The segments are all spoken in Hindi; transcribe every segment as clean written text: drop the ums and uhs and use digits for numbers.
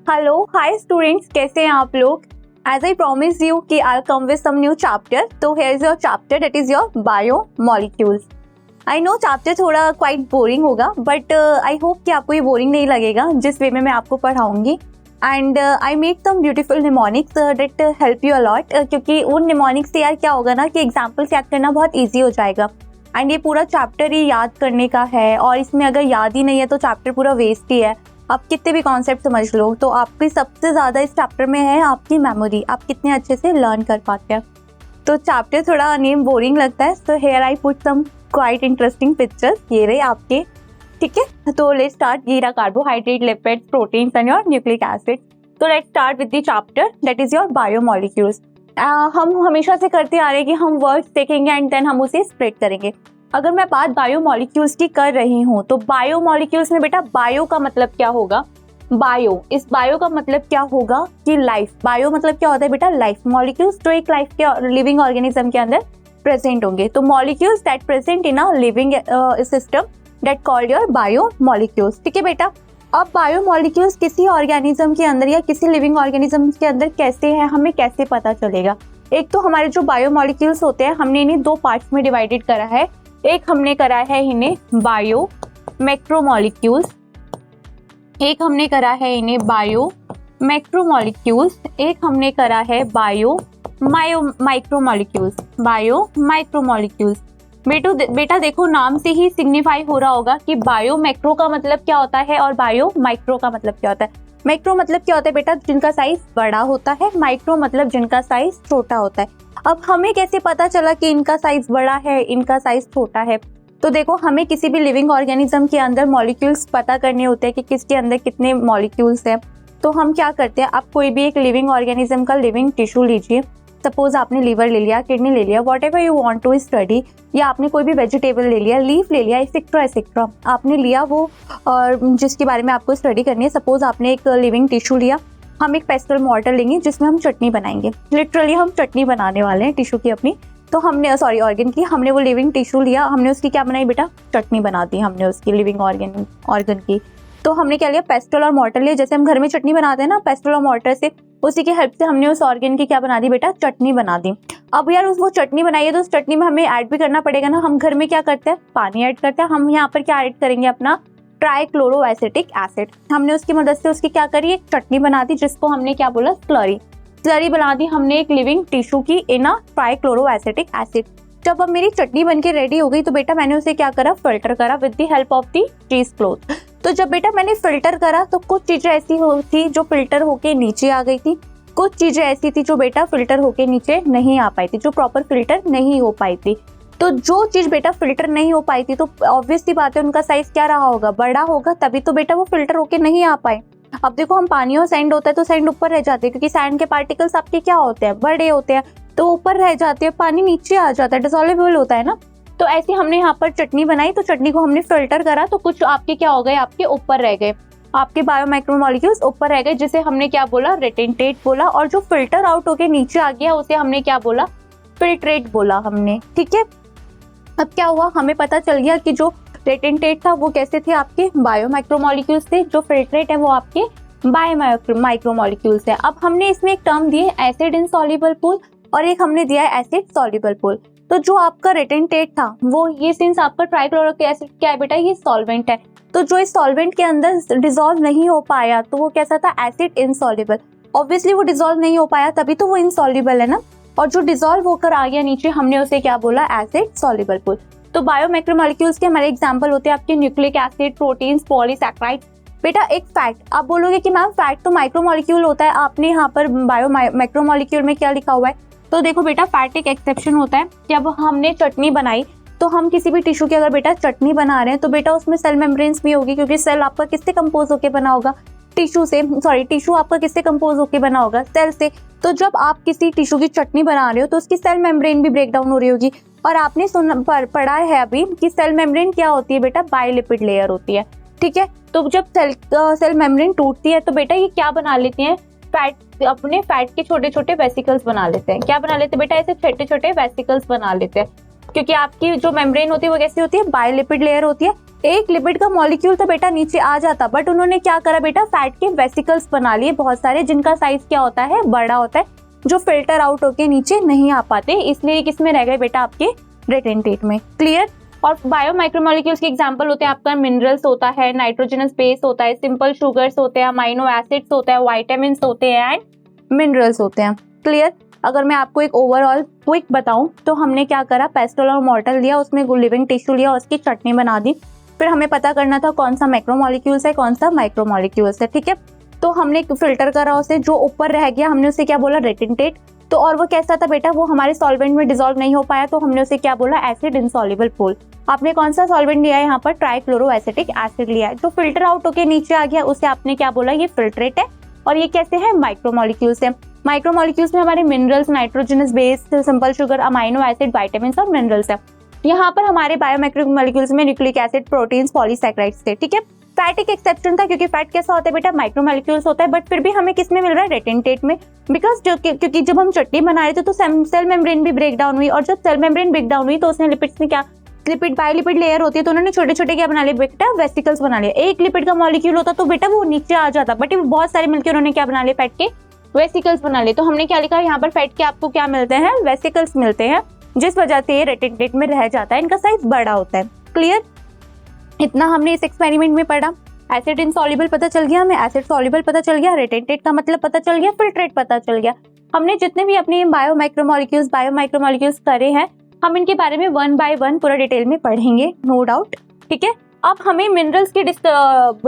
हेलो हाय स्टूडेंट्स, कैसे हैं आप लोग। एज आई प्रॉमिस यू कि I come with some new chapter. तो here is your chapter, that is your biomolecules. I know chapter थोड़ा क्वाइट बोरिंग होगा, बट आई होप कि आपको ये बोरिंग नहीं लगेगा जिस वे में मैं आपको पढ़ाऊंगी। And I made some beautiful mnemonics that help you a lot, क्योंकि उन निमोनिक्स से यार क्या होगा ना कि एग्जाम्पल्स याद करना बहुत ईजी हो जाएगा। एंड ये पूरा चैप्टर ही याद करने का है, और इसमें अगर याद ही नहीं है तो चैप्टर पूरा वेस्ट ही है। आप कितने भी कॉन्सेप्ट समझ लो, तो आपकी सबसे ज़्यादा इस चैप्टर में है आपकी मेमोरी, आप कितने अच्छे से लर्न कर पाते हैं। तो चैप्टर थोड़ा नेम बोरिंग लगता है, so here I put some quite interesting pictures. ये रहे आपके, ठीक है। तो लेट्स स्टार्ट। ये रहा carbohydrate, lipids, proteins and your nucleic acid. तो let's start with the chapter that is your biomolecules. हम हमेशा से करते आ रहे हैं कि हम वर्ड्स देखेंगे एंड देन हम उसे स्प्रेड करेंगे। अगर मैं बात बायोमोलिक्यूल्स की कर रही हूँ तो बायोमोलिक्यूल्स में बेटा बायो का मतलब क्या होगा। बायो, इस बायो का मतलब क्या होगा कि लाइफ। बायो मतलब क्या होता है बेटा, लाइफ। मॉलिक्यूल्स जो एक लाइफ के लिविंग ऑर्गेनिज्म के अंदर प्रेजेंट होंगे, तो molecules that present in a living system that called your biomolecules. ठीक है बेटा। अब बायोमोलिक्यूल्स किसी ऑर्गेनिज्म के अंदर या किसी लिविंग ऑर्गेनिज्म के अंदर कैसे है, हमें कैसे पता चलेगा। एक तो हमारे जो बायोमोलिक्यूल्स होते हैं, हमने इन्हें दो पार्ट्स में डिवाइडेड करा है। एक हमने करा है इन्हें बायो मैक्रोमोलिक्यूल्स, एक हमने करा है इन्हें बायो मैक्रोमोलिक्यूल्स, एक हमने करा है बायो माइक्रोमोलिक्यूल्स। बायो माइक्रोमोलिक्यूल्स बेटा देखो, नाम से ही सिग्निफाई हो रहा होगा कि बायो मैक्रो का मतलब क्या होता है और बायो माइक्रो का मतलब क्या होता है। मैक्रो मतलब क्या होता है बेटा, जिनका साइज बड़ा होता है। माइक्रो मतलब जिनका साइज छोटा होता है। अब हमें कैसे पता चला कि इनका साइज बड़ा है, इनका साइज छोटा है। तो देखो, हमें किसी भी लिविंग ऑर्गेनिज्म के अंदर मॉलिक्यूल्स पता करने होते हैं कि किसके अंदर कितने मॉलिक्यूल्स हैं। तो हम क्या करते हैं, आप कोई भी एक लिविंग ऑर्गेनिज्म का लिविंग टिश्यू लीजिए। सपोज आपने लीवर ले लिया, किडनी ले लिया, whatever you want to study, या आपने कोई भी वेजिटेबल ले लिया, लीफ ले लिया, एक्सेट्रा एक्सेट्रा आपने लिया वो, और जिसके बारे में आपको स्टडी करनी है। सपोज आपने एक लिविंग टिश्यू लिया, हम एक पेस्टल मॉर्टर लेंगे जिसमें हम चटनी बनाएंगे। लिटरली हम चटनी बनाने वाले हैं टिश्यू की अपनी। तो हमने ऑर्गन की, हमने वो लिविंग टिश्यू लिया, हमने उसकी क्या बनाई बेटा, चटनी बना दी हमने उसकी लिविंग ऑर्गन की। तो हमने क्या लिया, पेस्टल और मॉर्टर लिया। जैसे हम घर में चटनी बनाते हैं ना पेस्टल और मॉर्टर से, उसी की हेल्प से हमने उस ऑर्गन की क्या बना दी बेटा, चटनी बना दी। अब यार वो चटनी बनाई है तो उस चटनी में हमें ऐड भी करना पड़ेगा ना। हम घर में क्या करते हैं, पानी ऐड करते हैं। हम यहाँ पर क्या ऐड करेंगे, अपना ट्राइक्लोरोएसिटिक एसिड। हमने उसकी मदद से उसकी क्या करी, एक चटनी बना दी, जिसको हमने क्या बोला, स्लरी बना दी हमने एक लिविंग टिश्यू की इन अ ट्राइक्लोरोएसिटिक एसिड। जब अब मेरी चटनी बनके रेडी हो गई तो बेटा मैंने उसे क्या करा, फिल्टर करा with the help of the चीज क्लॉथ। तो जब बेटा मैंने फिल्टर करा तो कुछ चीजें ऐसी थी जो फिल्टर होके नीचे आ गई थी, कुछ चीजें ऐसी थी जो बेटा फिल्टर होके नीचे नहीं आ पाई थी, जो प्रॉपर फिल्टर नहीं हो पाई थी। तो जो चीज बेटा फिल्टर नहीं हो पाई थी तो ऑब्वियस सी बात है उनका साइज क्या रहा होगा, बड़ा होगा, तभी तो बेटा वो फिल्टर होके नहीं आ पाए। अब देखो, हम पानी और सैंड होता है तो सैंड ऊपर रह जाते हैं, क्योंकि सैंड के पार्टिकल्स आपके क्या होते हैं, बड़े होते हैं, तो ऊपर रह जाते हैं, पानी नीचे आ जाता है, डिसॉल्वेबल होता है ना। तो ऐसे हमने यहाँ पर चटनी बनाई, तो चटनी को हमने फिल्टर करा, तो कुछ आपके क्या हो गए, आपके ऊपर रह गए, आपके बायोमाइक्रोमोलिक्यूल्स ऊपर रह गए, जिसे हमने क्या बोला, रेटेंटेट बोला। और जो फिल्टर आउट होके नीचे आ गया उसे हमने क्या बोला, फिल्ट्रेट बोला हमने। ठीक है। अब क्या हुआ, हमें पता चल गया कि जो रेटेंटेट था वो कैसे थे, आपके बायोमाइक्रोमोलिक्यूल्स थे, जो फिल्ट्रेट है वो आपके बायोमाइक्रोमोलिक्यूल्स है। अब हमने इसमें एक टर्म दिए एसिड इनसॉल्युबल पूल, और एक हमने दिया है एसिड सॉल्युबल पूल। तो जो आपका रेटेंटेट था वो, ये सिंस आपका ट्राइक्लोरिक एसिड क्या है बेटा, ये सॉल्वेंट है, तो जो इस सॉल्वेंट के अंदर डिसॉल्व नहीं हो पाया तो वो कैसा था, एसिड इनसॉल्युबल। ऑब्वियसली वो डिसॉल्व नहीं हो पाया तभी तो वो इनसॉल्युबल है ना, और जो डिसॉल्व होकर आ गया नीचे, हमने उसे क्या बोला, एसिड सॉल्युबल पूल। तो बायोमैक्रोमोलिक्यूल्स के हमारे एग्जांपल होते हैं आपके न्यूक्लिक एसिड, प्रोटीन्स, पॉलीसैकेराइड्स। बेटा एक फैट, आप बोलोगे कि मैम फैट तो माइक्रोमोलिक्यूल होता है, आपने यहाँ पर बायोमैक्रोमोलिक्यूल में क्या लिखा हुआ है। तो देखो बेटा, फैट एक एक्सेप्शन होता है। जब हमने चटनी बनाई तो हम किसी भी टिश्यू की अगर बेटा चटनी बना रहे हैं तो बेटा उसमें सेल मेम्ब्रेन्स भी होगी, क्योंकि सेल आपका किससे कंपोज होकर बना होगा, टिश्यू से। टिश्यू आपका किससे कंपोज होकर बना होगा, सेल से। तो जब आप किसी टिश्यू की चटनी बना रहे हो तो उसकी सेल मेम्ब्रेन भी ब्रेक डाउन हो रही होगी। और आपने पढ़ा है अभी कि सेल मेम्ब्रेन क्या होती है बेटा, बायोलिपिड लेयर होती है। ठीक है। तो जब सेल मेम्ब्रेन टूटती है तो बेटा ये क्या बना लेती है, फैट, अपने फैट के छोटे छोटे वेसिकल्स बना लेते हैं। क्या बना लेते हैं बेटा, ऐसे छोटे छोटे वेसिकल्स बना लेते हैं, क्योंकि आपकी जो मेम्ब्रेन होती है वो कैसी होती है, बायोलिपिड लेयर होती है। एक लिपिड का मॉलिक्यूल तो बेटा नीचे आ जाता, बट उन्होंने क्या करा बेटा, फैट के वेसिकल्स बना लिए बहुत सारे, जिनका साइज क्या होता है, बड़ा होता है, जो फिल्टर आउट होके नीचे नहीं आ पाते, इसलिए किस में रह गए बेटा, आपके रेटेंटेट में। क्लियर। और बायो माइक्रोमोलिक्यूल्स के एग्जांपल होते हैं आपका मिनरल्स होता है, नाइट्रोजनस बेस होता है, सिंपल शुगर्स होते हैं, अमाइनो एसिड्स होते हैं, विटामिन्स होते हैं एंड मिनरल्स होते हैं। क्लियर। अगर मैं आपको एक ओवरऑल क्विक बताऊं तो हमने क्या करा, पेस्टल और मॉर्टल लिया, उसमें लिविंग टिश्यू लिया, उसकी चटनी बना दी, फिर हमें पता करना था कौन सा मैक्रोमोलिक्यूल्स है, कौन सा माइक्रोमोलिक्यूल्स है। ठीक है, तो हमने फिल्टर करा उसे, जो ऊपर रह गया हमने उसे क्या बोला, रेटेंटेट। तो और वो कैसा था बेटा, वो हमारे सॉल्वेंट में डिसॉल्व नहीं हो पाया, तो हमने उसे क्या बोला, एसिड इनसॉल्युबल पूल। आपने कौन सा सॉल्वेंट लिया है, यहाँ पर ट्राइक्लोरोएसिटिक एसिड लिया है, जो फिल्टर आउट होके नीचे आ गया, उसे आपने क्या बोला, ये फिल्ट्रेट है। और ये कैसे है, माइक्रोमोलिक्यूल्स है। माइक्रोमोलिक्यूल्स में हमारे minerals, nitrogenous base, simple sugar, amino acid, vitamins और मिनरल्स है। यहाँ पर हमारे बायोमैक्रोमोलिक्यूल्स में न्यूक्लिक एसिड, प्रोटीन्स, पॉलीसैकेराइड्स थे। ठीक है, फैट एक एक्सेप्शन था, क्योंकि फैट कैसा होता है बेटा, माइक्रोमोलिक्यूल्स होता है, बट फिर भी हमें किस में मिल रहा है, रेटेंटेट में। बिकॉज क्योंकि जब हम चटनी बना रहे थे तो सेल मेम्ब्रेन भी ब्रेक डाउन हुई, और जब सेल मेम्ब्रेन ब्रेक डाउन हुई तो उसने लिपिड्स ने क्या, लिपिड बायोलिपिड लेयर होती है, तो उन्होंने छोटे छोटे क्या बना लिया बेटा, वेसिकल्स बना लिया। एक लिपिड का मॉलिक्यूल होता तो बेटा वो नीचे आ जाता, बट बहुत सारे मिलकर उन्होंने क्या बना लिया, फैट के वेसिकल्स बना लिए। तो हमने क्या लिखा, यहाँ पर फैट के आपको क्या मिलते हैं, वेसिकल्स मिलते हैं, जिस वजह से ये रेटेंटेट में रह जाता है, इनका साइज बड़ा होता है। क्लियर। इतना हमने इस एक्सपेरिमेंट में पढ़ा। एसिड इनसॉल्युबल पता चल गया हमें, एसिड सॉल्युबल पता चल गया, रेटेंटेट का मतलब पता चल गया, फिल्ट्रेट पता चल गया। हमने जितने भी अपने बायोमाइक्रोमोलिक्यूल्स करे हैं, हम इनके बारे में 1 by 1 पूरा डिटेल में पढ़ेंगे, नो डाउट। ठीक है, अब हमें मिनरल्स की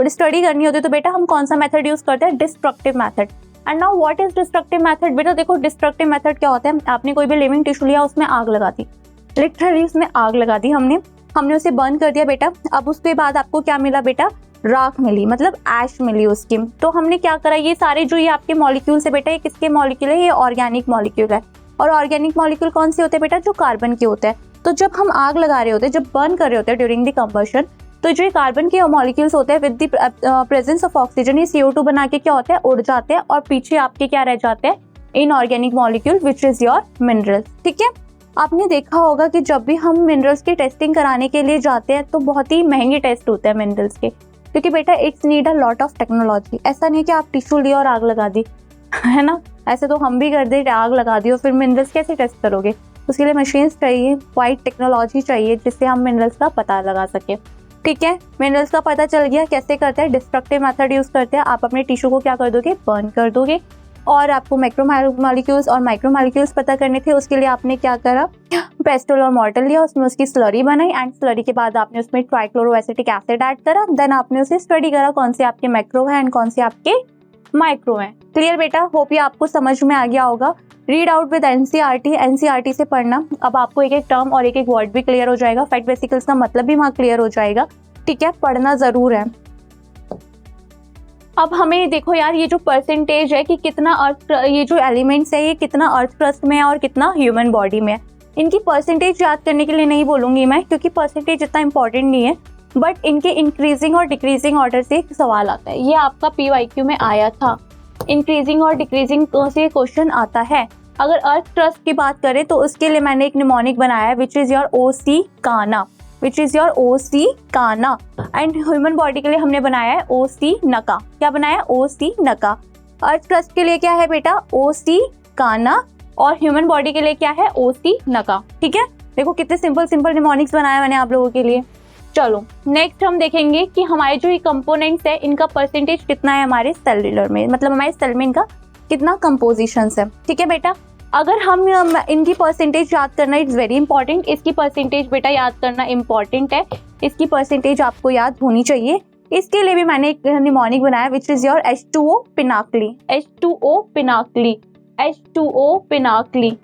स्टडी करनी होती है, तो बेटा हम कौन सा मेथड यूज करते हैं, destructive method. And now what is destructive method, बेटा देखो डिस्ट्रक्टिव मेथड क्या होता है, आपने कोई भी लिविंग टिश्यू लिया, उसमें आग लगा दी, लिटरली उसमें आग लगा दी हमने उसे बर्न कर दिया बेटा। अब उसके बाद आपको क्या मिला बेटा, राख मिली, मतलब ऐश मिली उसकी। तो हमने क्या करा, ये सारे जो ये आपके मॉलिक्यूल्स है बेटा, ये किसके मॉलिक्यूल है, ये ऑर्गेनिक मॉलिक्यूल है। और ऑर्गेनिक मॉलिक्यूल कौन से होते हैं बेटा, जो कार्बन के होते हैं। तो जब हम आग लगा रहे होते हैं, जब बर्न कर रहे होते हैं ड्यूरिंग द कंबशन, तो जो कार्बन के मॉलिक्यूल्स होते हैं with the presence of oxygen, ये CO2 बना के क्या होता है, उड़ जाते हैं, और पीछे आपके क्या रह जाते हैं, inorganic molecule which is your minerals. ठीक है, आपने देखा होगा कि जब भी हम मिनरल्स की टेस्टिंग कराने के लिए जाते हैं तो बहुत ही महंगे टेस्ट होते हैं मिनरल्स के, क्योंकि बेटा it's need a lot of technology. ऐसा नहीं कि आप टिश्यू लिए और आग लगा दी, है ना, ऐसे तो हम भी कर दे, आग लगा दी और फिर मिनरल्स कैसे टेस्ट करोगे। उसके लिए मशीन्स चाहिए, वाइड टेक्नोलॉजी चाहिए, जिससे हम मिनरल्स का पता लगा सके। ठीक है, मिनरल्स का पता चल गया, कैसे करते हैं, डिस्ट्रक्टिव मेथड यूज करते हैं। आप अपने टिश्यू को क्या कर दोगे, बर्न कर दोगे। और आपको मैक्रोमोलिक्यूल्स और माइक्रोमोलिक्यूल्स पता करने थे, उसके लिए आपने क्या करा, पेस्टल और मॉर्टल लिया, उसमें उसकी स्लरी बनाई, एंड स्लरी के बाद आपने उसमें ट्राइक्लोरोएसिटिक एसिड ऐड करा, देन आपने उसे स्टडी करा कौन से आपके मैक्रो है एंड कौन से आपके माइक्रो हैं। क्लियर बेटा, होप ये आपको समझ में आ गया होगा। रीड आउट विद एनसीईआरटी से पढ़ना। अब आपको एक एक टर्म और एक एक वर्ड भी क्लियर हो जाएगा, फैट वेसिकल्स का मतलब भी वहाँ क्लियर हो जाएगा। ठीक है, पढ़ना जरूर है। अब हमें देखो यार, ये जो परसेंटेज है कि कितना अर्थ, ये जो एलिमेंट्स है ये कितना अर्थ क्रस्ट में है और कितना ह्यूमन बॉडी में है, इनकी परसेंटेज याद करने के लिए नहीं बोलूंगी मैं, क्योंकि परसेंटेज इतना इंपॉर्टेंट नहीं है, बट इनके इंक्रीजिंग और डिक्रीजिंग ऑर्डर से एक सवाल आता है। ये आपका PYQ में आया था, इंक्रीजिंग और डिक्रीजिंग से क्वेश्चन आता है। अगर अर्थ क्रस्ट की बात करें तो उसके लिए मैंने एक निमोनिक बनाया है, विच इज योर OC काना, एंड ह्यूमन बॉडी के लिए हमने बनाया है OC नका। क्या बनाया, OC नका। अर्थ क्रस्ट के लिए क्या है बेटा, OC काना, और ह्यूमन बॉडी के लिए क्या है, OC नका। ठीक है, देखो कितने सिंपल निमोनिक्स बनाया मैंने आप लोगों के लिए। चलो नेक्स्ट हम देखेंगे कि हमारे जो ये कंपोनेंट्स है इनका परसेंटेज कितना है हमारे सेलुलर में, मतलब हमारे सेल में इनका कितना कंपोजिशन है। ठीक है बेटा, अगर हम इनकी परसेंटेज याद करना, इट्स वेरी इंपॉर्टेंट। इसकी परसेंटेज बेटा याद करना इंपॉर्टेंट है, इसकी परसेंटेज आपको याद होनी चाहिए। इसके लिए भी मैंने एक निमोनिक बनाया, विच इज योर H2O पिनाकली।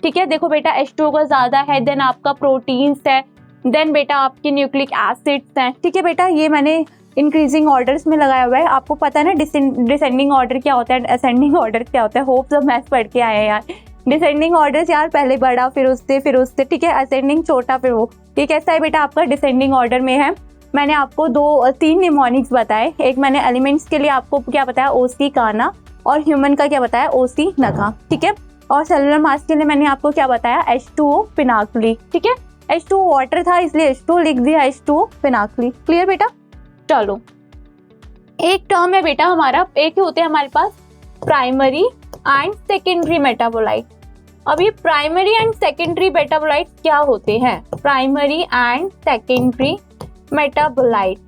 ठीक है, देखो बेटा H2O का ज्यादा है, देन आपका प्रोटीन्स है, देन बेटा आपके न्यूक्लिक एसिड्स हैं। ठीक है बेटा, ये मैंने इंक्रीजिंग ऑर्डर्स में लगाया हुआ है। आपको पता है ना डिसेंडिंग ऑर्डर क्या होता है, असेंडिंग ऑर्डर क्या होता है, होप सब मैथ्स पढ़ के आए हैं यार। डिसेंडिंग ऑर्डर्स यार, पहले बड़ा फिर उससे, ठीक है, असेंडिंग छोटा फिर वो। ये कैसा है बेटा, आपका डिसेंडिंग ऑर्डर में है। मैंने आपको 2-3 निमोनिक्स बताए, एक मैंने एलिमेंट्स के लिए आपको क्या बताया, OC काना, और ह्यूमन का क्या बताया, OC नका। ठीक है, और सेलुलर मास के लिए मैंने आपको क्या बताया, H2O पिनाकली। ठीक है, H2O वाटर था इसलिए H2O लिख दिया, H2O पिनाकली। क्लियर बेटा। चलो, एक टर्म है बेटा हमारा, एक होते हैं हमारे पास प्राइमरी एंड सेकेंडरी मेटाबोलाइट। अब ये प्राइमरी एंड सेकेंडरी मेटाबोलाइट क्या होते हैं? प्राइमरी एंड सेकेंडरी मेटाबोलाइट,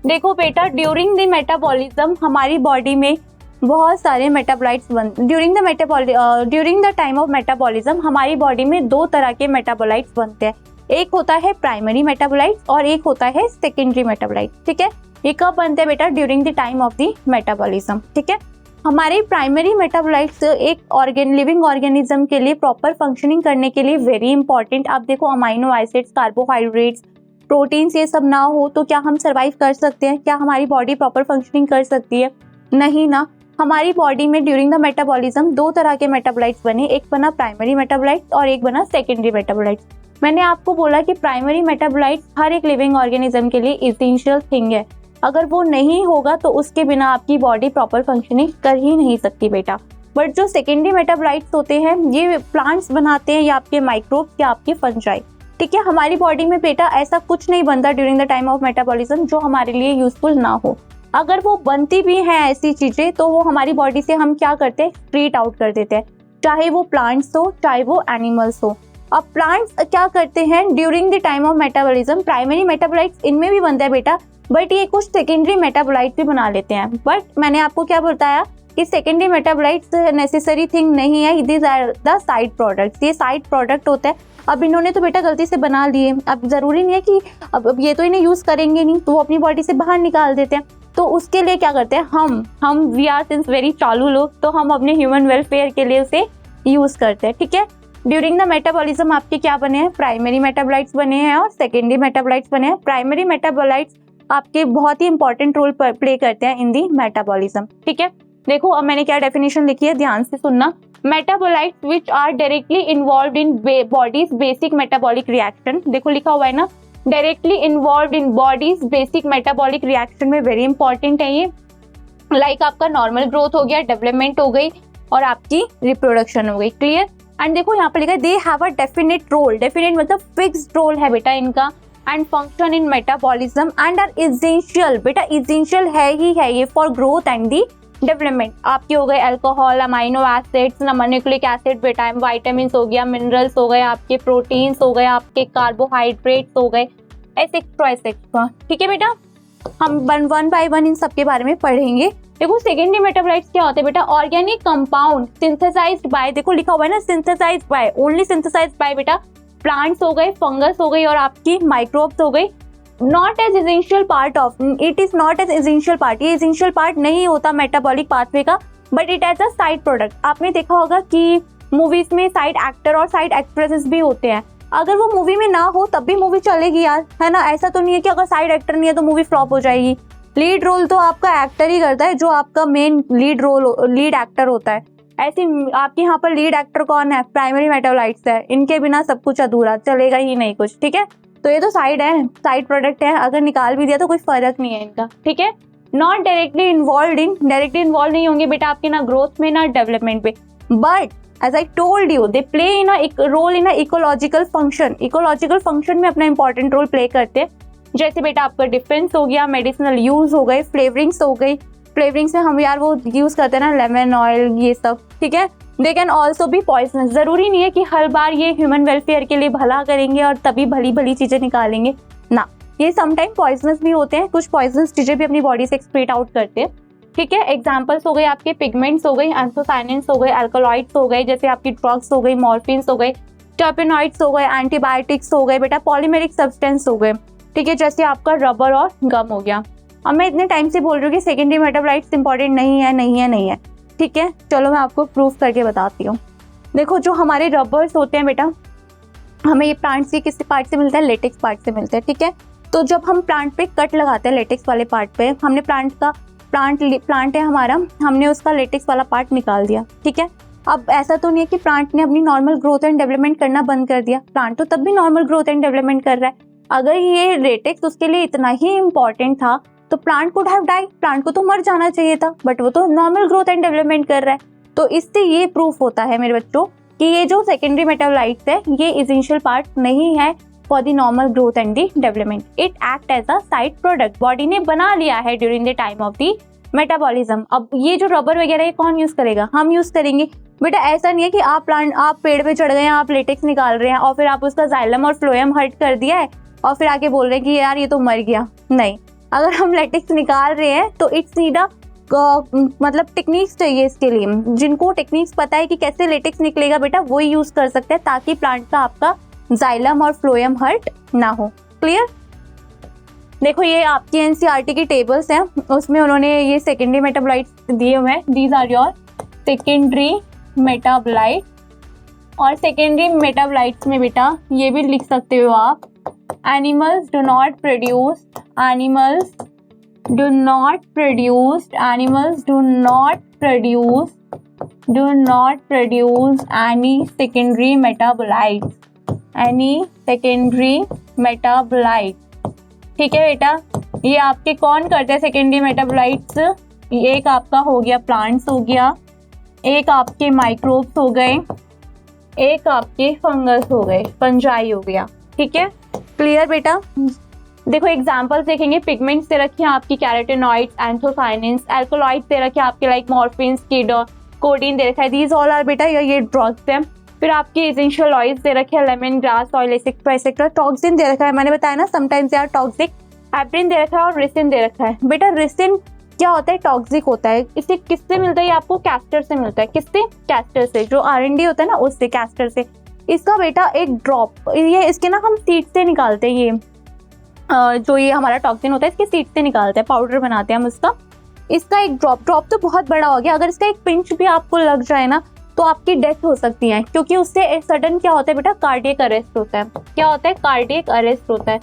देखो बेटा ड्यूरिंग द मेटाबॉलिज्म हमारी बॉडी में बहुत सारे metabolites during the time of metabolism हमारी बॉडी में दो तरह के मेटाबोलाइट्स बनते हैं। एक होता है प्राइमरी मेटाबोलाइट्स और एक होता है सेकेंडरी मेटाबोलाइट। ठीक है, ये कब बनते हैं बेटा? During the time of the metabolism. ठीक है, हमारे प्राइमरी मेटाबोलाइट्स एक लिविंग ऑर्गेनिज्म के लिए प्रॉपर फंक्शनिंग करने के लिए वेरी इंपॉर्टेंट। आप देखो अमाइनो एसिड्स, कार्बोहाइड्रेट्स, प्रोटीन्स ये सब ना हो तो क्या हम सर्वाइव कर सकते हैं? क्या हमारी बॉडी प्रॉपर फंक्शनिंग कर सकती है? नहीं ना। हमारी बॉडी में ड्यूरिंग द मेटाबॉलिज्म दो तरह के मेटाबोलाइट्स बने, एक बना प्राइमरी मेटाबोलाइट्स और एक बना सेकेंडरी मेटाबोलाइट्स। मैंने आपको बोला कि प्राइमरी मेटाबोलाइट्स हर एक लिविंग ऑर्गेनिज्म के लिए इसेंशियल थिंग है। अगर वो नहीं होगा तो उसके बिना आपकी बॉडी प्रॉपर फंक्शनिंग कर ही नहीं सकती बेटा। बट जो सेकेंडरी मेटाबोलाइट्स होते हैं ये प्लांट्स बनाते हैं या आपके माइक्रोब्स या आपके फंजाई। ठीक है, हमारी बॉडी में बेटा ऐसा कुछ नहीं बनता during the time of metabolism जो हमारे लिए यूजफुल ना हो। अगर वो बनती भी हैं ऐसी चीजें तो वो हमारी बॉडी से हम क्या करते हैं? एक्सक्रीट आउट कर देते हैं, चाहे वो प्लांट्स हो चाहे वो एनिमल्स हो। अब प्लांट्स क्या करते हैं during the time of metabolism? Primary metabolites इनमें भी बनता है बेटा, बट ये कुछ सेकेंडरी मेटाबोलाइट भी बना लेते हैं। बट मैंने आपको क्या बताया कि सेकेंडरी मेटाबोलाइट्स नेसेसरी थिंग नहीं है, these are the side products. ये साइड प्रोडक्ट होते हैं। अब इन्होंने तो बेटा गलती से बना लिए, अब जरूरी नहीं है कि अब ये तो इन्हें यूज करेंगे नहीं तो वो अपनी बॉडी से बाहर निकाल देते हैं। तो उसके लिए क्या करते हैं हम वी आर सिंस वेरी चालू लोग, तो हम अपने ह्यूमन वेलफेयर के लिए उसे यूज करते हैं। ठीक है, ड्यूरिंग द मेटाबॉलिज्म आपके क्या बने हैं? प्राइमरी मेटाबोलाइट्स बने हैं और सेकेंडरी मेटाबोलाइट्स बने हैं। प्राइमरी मेटाबोलाइट्स आपके बहुत ही इंपॉर्टेंट रोल प्ले करते हैं इन दी मेटाबॉलिज्म। ठीक है, देखो अब मैंने क्या डेफिनेशन लिखी है, ध्यान से सुनना। Metabolites which are directly involve in bodies basic metabolic reaction, देखो लिखा हुआ है ना, directly involve in bodies basic metabolic reaction में वेरी इंपॉर्टेंट है ये। लाइक आपका नॉर्मल ग्रोथ हो गया, डेवलपमेंट हो गई और आपकी रिप्रोडक्शन हो गई। क्लियर? एंड देखो यहाँ पर लिखा है they have a definite role, definite मतलब फिक्स्ड रोल है बेटा इनका, and function in metabolism and are essential, बेटा इसेंशियल है ही है ये for growth and the development. आपके हो गए alcohol, amino acids, nucleic acid बेटा, विटामिन हो गया, मिनरल्स हो गए, आपके प्रोटीन्स हो गए, आपके कार्बोहाइड्रेट्स हो गए, एसेक्ट्रा एसेक्ट्रा। ठीक है बेटा, हम वन बाय वन इन सब के बारे में पढ़ेंगे। देखो सेकेंडरी मेटाबोलाइट्स क्या होते हैं बेटा? ऑर्गेनिक कंपाउंड सिंथेसाइज्ड बाय, देखो लिखा हुआ है ना synthesized by, only synthesized by बेटा, प्लांट्स हो गए, फंगस हो गई और आपकी माइक्रोब्स हो गई। Not as essential part of, it is not as essential part, ये एसेंशियल पार्ट नहीं होता मेटाबॉलिक पाथवे का, but it as a side product. आपने देखा होगा कि मूवीज में साइड एक्टर और साइड एक्ट्रेसेस भी होते हैं, अगर वो मूवी में ना हो तब भी मूवी चलेगी यार, है ना। ऐसा तो नहीं है कि अगर साइड एक्टर नहीं है तो मूवी फ्लॉप हो जाएगी। लीड रोल तो आपका एक्टर ही करता है, जो आपका मेन लीड एक्टर होता है। ऐसे आपके यहाँ पर लीड एक्टर कौन है? प्राइमरी मेटाबोलाइट्स है, इनके बिना सब कुछ अधूरा, चलेगा ही नहीं कुछ। ठीक है, तो ये तो साइड है, साइड प्रोडक्ट है, अगर निकाल भी दिया तो कोई फर्क नहीं है इनका। ठीक है, नॉट डायरेक्टली इन्वॉल्व नहीं होंगे बेटा आपके ना ग्रोथ में ना डेवलपमेंट पे, but as I told you they play in a role in a ecological function. Ecological function में अपना इंपॉर्टेंट रोल प्ले करते हैं, जैसे बेटा आपका डिफेंस हो गया, मेडिसिनल यूज हो गए, फ्लेवरिंग्स हो गई। फ्लेवरिंग्स में हम यार वो यूज करते हैं ना लेमन ऑयल, ये सब। ठीक है, they can also be poisonous, जरूरी नहीं है कि हर बार ये ह्यूमन वेलफेयर के लिए भला करेंगे और तभी भली चीजें निकालेंगे ना, ये समटाइम पॉइजनस भी होते हैं, कुछ पॉइजनस चीजें भी अपनी बॉडी से एक्सक्रीट आउट करते हैं। ठीक है, एग्जांपल्स हो गए आपके पिगमेंट्स हो गई, एंथोसाइनिन्स हो गए, अल्कलॉइड्स हो गए, जैसे आपकी ड्रग्स हो गई, मॉर्फिन्स हो गए, टर्पेनॉइड्स हो गए, एंटीबायोटिक्स हो गए बेटा, पॉलीमेरिक सब्सटेंस हो गए। ठीक है, जैसे आपका रबर और गम हो गया। अब मैं इतने टाइम से बोल रही हूँ कि सेकेंडरी मेटाबोलाइट्स इंपॉर्टेंट नहीं है। ठीक है, चलो मैं आपको प्रूफ करके बताती हूँ। देखो जो हमारे रबर्स होते हैं बेटा, हमें ये प्लांट से किस पार्ट से मिलता है? लेटेक्स पार्ट से मिलता है। ठीक है, तो जब हम प्लांट पे कट लगाते हैं लेटेक्स वाले पार्ट पे, हमने प्लांट है हमारा, हमने उसका लेटेक्स वाला पार्ट निकाल दिया। ठीक है, अब ऐसा तो नहीं है कि प्लांट ने अपनी नॉर्मल ग्रोथ एंड डेवलपमेंट करना बंद कर दिया, प्लांट तो तब भी नॉर्मल ग्रोथ एंड डेवलपमेंट कर रहा है। अगर ये लेटेक्स उसके लिए इतना ही इम्पोर्टेंट था तो plant could have died, plant को तो मर जाना चाहिए था, बट वो तो नॉर्मल ग्रोथ एंड डेवलपमेंट कर रहा है। तो इससे ये प्रूफ होता है मेरे बच्चों कि ये जो सेकेंडरी मेटाबोलाइट्स है ये एसेंशियल पार्ट नहीं है, for the normal growth and the development. It act as a side product. Body ने बना लिया है during the time of the metabolism. अब ये जो रबर वगैरह ये कौन यूज करेगा? हम यूज करेंगे. बेटा ऐसा नहीं है कि आप पेड़ पे चढ़ गए हैं, आप लेटेक्स निकाल रहे हैं और फिर आप उसका जाइलम और फ्लोएम हर्ट कर दिया है और फिर आके बोल रहे हैं कि यार ये तो मर गया. नहीं, अगर हम लेटेक्स निकाल रहे हैं तो इट्स नीड अ मतलब टेक्निक्स चाहिए इसके लिए. जिनको टेक्निक्स पता है कि कैसे लेटेक्स निकलेगा बेटा वही यूज कर सकते हैं ताकि प्लांट का आपका जाइलम और फ्लोएम हर्ट ना हो. क्लियर? देखो ये आपकी एनसीईआरटी की टेबल्स हैं, उसमें उन्होंने ये सेकेंडरी मेटाबोलाइट्स दिए हुए हैं. These are your secondary metabolite. और सेकेंडरी मेटाबोलाइट्स में बेटा ये भी लिख सकते हो आप, animals do not produce any secondary metabolite. ठीक है बेटा, ये आपके कौन करते हैं सेकेंडरी मेटाबोलाइट्स? एक आपका हो गया प्लांट्स हो गया, एक आपके माइक्रोब्स हो गए, एक आपके फंगस हो गए, फंजाई हो गया. ठीक है, क्लियर बेटा? देखो एग्जांपल्स देखेंगे. पिगमेंट्स दे रखे हैं आपकी कैरोटेनॉइड्स, एंथोसाइनिन्स. एल्कोलॉइड्स दे रखे हैं आपके लाइक मॉर्फिन, कोडीन दे रखा है. दीज ऑल आर बेटा ये ड्रग्स हैं. फिर आपके एसेंशियल ऑयल्स दे रखे हैं, lemon grass oil etcetera. Toxin दे रखा है, मैंने बताया ना समटाइम्स यार टॉक्सिक. हेपरिन दे रखा है और रिसिन दे रखा है. बेटा रिसिन क्या होता है? टॉक्सिक होता है. इसे किससे मिलता है? ये आपको कैस्टर से मिलता है. किससे? कैस्टर से. जो R&D होता है ना उससे, कैस्टर से. इसका बेटा एक ड्रॉप, ये इसके ना हम सीड से निकालते हैं. ये जो ये हमारा टॉक्सिन होता है इसके सीड से निकालते हैं, पाउडर बनाते हैं हम उसका. इसका एक ड्रॉप तो बहुत बड़ा हो गया. अगर इसका एक पिंच भी आपको लग जाए ना तो आपकी डेथ हो सकती है, क्योंकि उससे सडन क्या होता है बेटा? कार्डियक अरेस्ट होता है. क्या होता है? कार्डियक अरेस्ट होता है.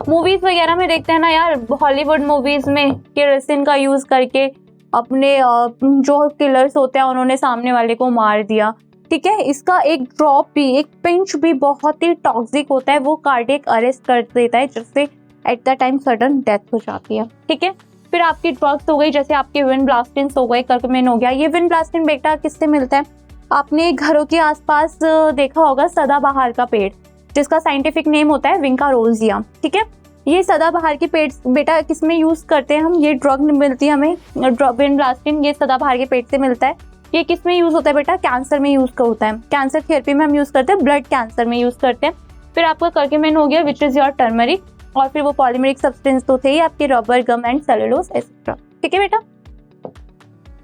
मूवीज वगैरह में देखते हैं ना यार, हॉलीवुड मूवीज में केरोसिन का यूज करके अपने जो किलर्स होते हैं उन्होंने सामने वाले को मार दिया. ठीक है, इसका एक ड्रॉप भी, एक पिंच भी बहुत ही टॉक्सिक होता है. वो कार्डियक अरेस्ट कर देता है, जिससे at the time sudden death हो जाती है. ठीक है, फिर आपकी ड्रग्स हो गई, जैसे आपके विनब्लास्टिन हो गए, कर्कुमिन हो गया. ये विनब्लास्टिन बेटा किससे मिलता है? आपने घरों के आसपास देखा होगा सदाबहार का पेड़, जिसका साइंटिफिक नेम होता है विंका रोजिया. ठीक है, ये सदाबहार के पेड़ बेटा किसमें यूज करते हैं हम? ये ड्रग मिलती है हमें विनब्लास्टिन, ये सदाबहार के पेड़ से मिलता है. ये किस में यूज होता है बेटा? कैंसर में यूज होता है. कैंसर थेरेपी में हम यूज करते हैं, ब्लड कैंसर में यूज करते हैं. फिर आपका कर्क्यूमिन हो गया विच इज योर टर्मरिक. और फिर वो पॉलीमरिक सब्सटेंस तो थे ही आपके rubber, gum and cellulose etcetera. ठीक है बेटा,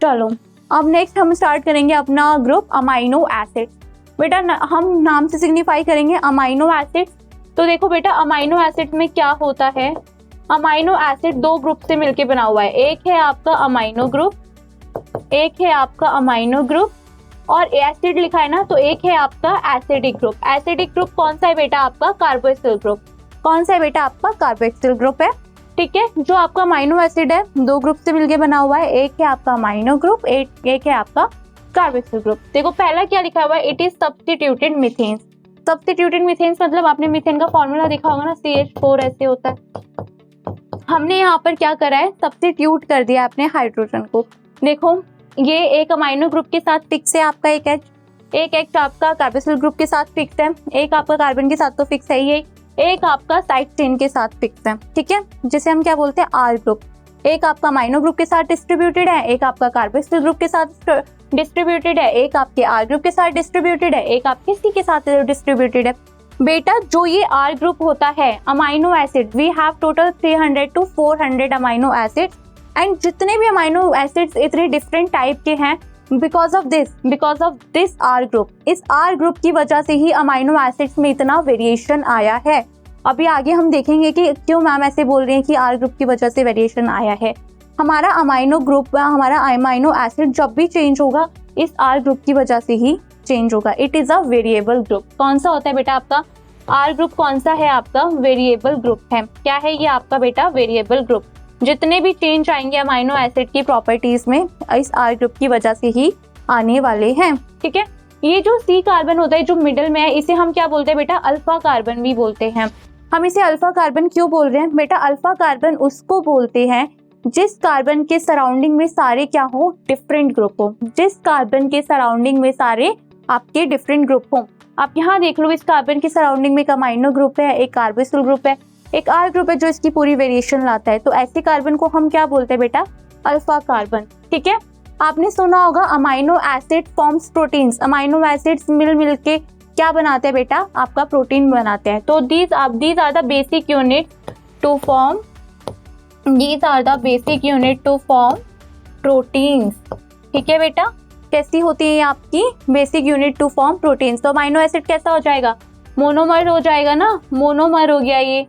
चलो अब नेक्स्ट हम स्टार्ट करेंगे अपना ग्रुप अमाइनो एसिड. बेटा हम नाम से सिग्निफाई करेंगे अमाइनो एसिड. तो देखो बेटा अमाइनो एसिड में क्या होता है? अमाइनो एसिड दो ग्रुप से मिलके बना हुआ है. एक है आपका अमाइनो ग्रुप, एक है आपका अमाइनो ग्रुप, और एसिड लिखा है ना तो एक है आपका एसिडिक ग्रुप. एसिडिक ग्रुप कौन सा है बेटा? आपका कार्बोक्सिल ग्रुप. कौन सा है बेटा? आपका कार्बोक्सिल ग्रुप है. ठीक है, जो आपका अमाइनो एसिड है दो ग्रुप से मिलके बना हुआ है. एक है आपका अमाइनो ग्रुप, एक है आपका कार्बोक्सिल ग्रुप. देखो पहला क्या लिखा हुआ है? It is substituted methane. Substituted methane मतलब आपने मीथेन का फॉर्मूला देखा होगा ना, CH4 ऐसे होता है. हमने यहाँ पर क्या करा है? सब्स्टिट्यूट कर दिया अपने हाइड्रोजन को. देखो ये एक अमाइनो ग्रुप के साथ फिक्स है आपका एक H आपका कार्बोक्सिल ग्रुप के साथ फिक्स है, एक आपका कार्बन के साथ तो फिक्स है ही, एक आपका साइड चेन के साथ फिक्स है. ठीक है, जिसे हम क्या बोलते हैं? R group. एक आपका अमाइनो ग्रुप के साथ डिस्ट्रीब्यूटेड है, एक आपका कार्बोक्सिल ग्रुप के साथ डिस्ट्रीब्यूटेड है, एक आपके R ग्रुप के साथ डिस्ट्रीब्यूटेड है, एक आपके C के साथ डिस्ट्रीब्यूटेड है. बेटा जो ये R ग्रुप होता है amino acid, we have total 300 to 400 amino acids. And जितने भी अमाइनो एसिड्स इतने डिफरेंट टाइप के हैं because of this R group. इस R ग्रुप की वजह से ही अमाइनो एसिड्स में इतना वेरिएशन आया है. अभी आगे हम देखेंगे कि क्यों मैम ऐसे बोल रही हैं कि R ग्रुप की वजह से वेरिएशन आया है. हमारा अमाइनो ग्रुप, हमारा अमाइनो एसिड जब भी चेंज होगा इस R ग्रुप की वजह से ही चेंज होगा. It is a variable group. कौन सा होता है बेटा आपका? R ग्रुप कौन सा है आपका? वेरिएबल ग्रुप है. क्या है ये आपका बेटा? Variable group. जितने भी चेंज आएंगे अमाइनो एसिड की प्रॉपर्टीज में इस R ग्रुप की वजह से ही आने वाले हैं. ठीक है, ये जो C कार्बन होता है जो मिडिल में है, इसे हम क्या बोलते हैं बेटा? अल्फा कार्बन भी बोलते हैं. हम इसे अल्फा कार्बन क्यों बोल रहे हैं बेटा? अल्फा कार्बन उसको बोलते हैं जिस कार्बन के सराउंडिंग में सारे क्या हो? डिफरेंट ग्रुप हो. जिस कार्बन के सराउंडिंग में सारे आपके डिफरेंट ग्रुप हो. आप यहाँ देख लो, इस कार्बन की सराउंडिंग में एक अमाइनो ग्रुप है, एक कार्बोक्सिल ग्रुप है, एक आर ग्रुप है जो इसकी पूरी वेरिएशन लाता है। तो ऐसे कार्बन को हम क्या बोलते हैं बेटा? Alpha carbon. ठीक है, आपने सुना होगा amino acid forms proteins. Amino acids मिल के क्या बनाते हैं बेटा? आपका प्रोटीन बनाते हैं। तो these are the basic unit to form proteins. ठीक है बेटा, कैसी होती है आपकी basic unit to form proteins? तो अमाइनो एसिड कैसा हो जाएगा? मोनोमर हो जाएगा ना, मोनोमर हो गया ये।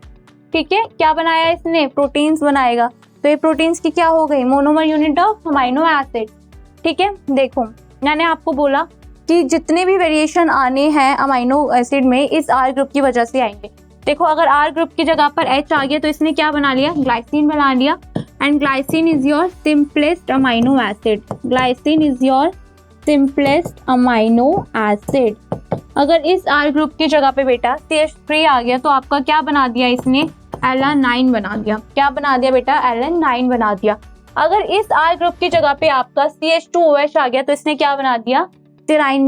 ठीक है, क्या बनाया इसने? प्रोटीन्स बनाएगा। तो ये प्रोटीन्स की क्या हो गई? Monomer unit of amino acid. ठीक है, देखो मैंने आपको बोला कि जितने भी वेरिएशन आने हैं अमाइनो एसिड में इस आर ग्रुप की वजह से आएंगे। देखो अगर आर ग्रुप की जगह पर एच आ गया तो इसने क्या बना लिया? ग्लाइसिन बना लिया। And glycine is your simplest amino acid. Glycine is your simplest amino acid. अगर इस आर ग्रुप की जगह पे बेटा CH3 आ गया तो आपका क्या बना दिया इसने? एलानाइन बना दिया। क्या बना दिया बेटा? एलानाइन बना दिया। अगर इस आर ग्रुप की जगह पे आपका CH2OH आ गया तो इसने क्या बना दिया? सीरीन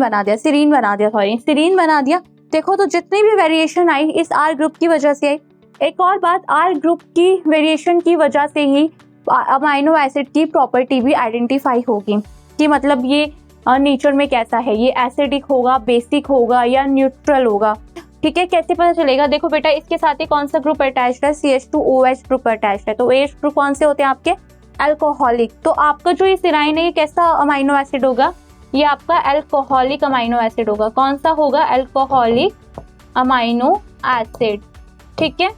बना दिया। देखो तो जितनी भी वेरिएशन आई इस आर ग्रुप की वजह से आई। एक और बात, आर ग्रुप की वेरिएशन की वजह से ही अमाइनो एसिड की प्रॉपर्टी भी आइडेंटिफाई होगी कि मतलब ये नेचर में कैसा है, ये एसिडिक होगा, बेसिक होगा या न्यूट्रल होगा। ठीक है, कैसे पता चलेगा? देखो बेटा इसके साथ ही कौन सा ग्रुप अटैच्ड है? CH2OH ग्रुप अटैच्ड है। तो OH ग्रुप कौन से होते हैं आपके? अल्कोहलिक। तो आपका जो ये सीराइन है ये कैसा अमाइनो एसिड होगा? ये आपका अल्कोहलिक अमाइनो एसिड होगा। कौन सा होगा? Alcoholic amino acid. ठीक है,